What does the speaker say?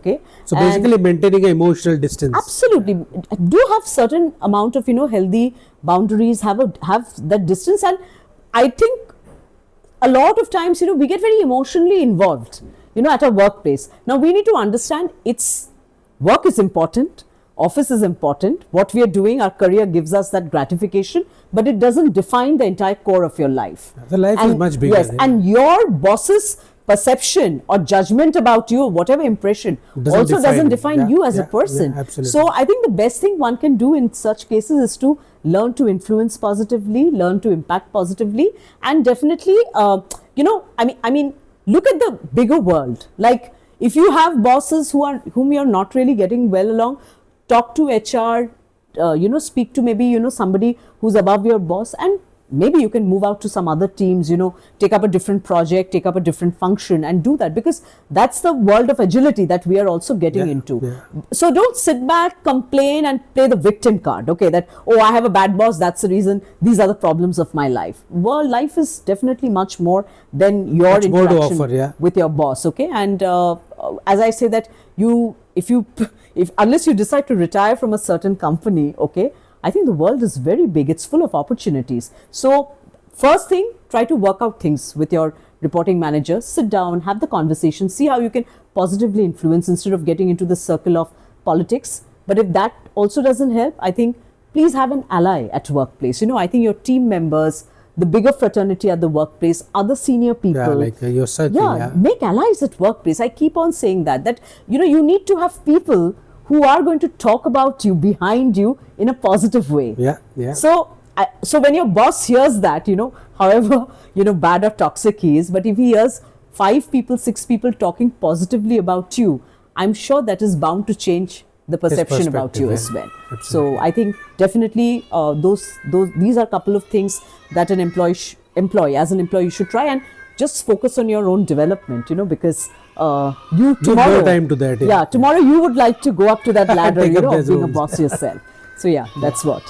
okay? So basically maintaining an emotional distance. Absolutely. Do have certain amount of, healthy boundaries, have that distance. And I think a lot of times, we get very emotionally involved, at our workplace. Now we need to understand work is important, office is important, what we are doing, our career gives us that gratification, but it doesn't define the entire core of your life. The life is much bigger. Yes, and your boss's perception or judgment about you, whatever impression, doesn't define you as a person. Absolutely. So I think the best thing one can do in such cases is to learn to influence positively, learn to impact positively, and definitely, I mean, look at the bigger world. Like, if you have bosses whom you're not really getting well along, talk to HR, speak to maybe, somebody who's above your boss, and maybe you can move out to some other teams, take up a different project, take up a different function and do that, because that's the world of agility that we are also getting into. So don't sit back, complain and play the victim card, okay, that, oh, I have a bad boss, that's the reason, these are the problems of my life. Well, life is definitely much more than your interaction with your boss, okay? And as I say that unless you decide to retire from a certain company, okay, I think the world is very big. It's full of opportunities. So first thing, try to work out things with your reporting manager. Sit down, have the conversation, see how you can positively influence instead of getting into the circle of politics. But if that also doesn't help, I think please have an ally at workplace. I think your team members, the bigger fraternity at the workplace, other senior people. Yeah, like your circle. Make allies at workplace. I keep on saying that you need to have people who are going to talk about you behind you in a positive way. So when your boss hears that, however, bad or toxic he is, but if he hears 5 people, 6 people talking positively about you, I'm sure that is bound to change the perception about you as well. Absolutely. So I think definitely these are a couple of things that an employee should try, and just focus on your own development, because you tomorrow, more time to that. Tomorrow you would like to go up to that ladder, of being a boss yourself. So that's what.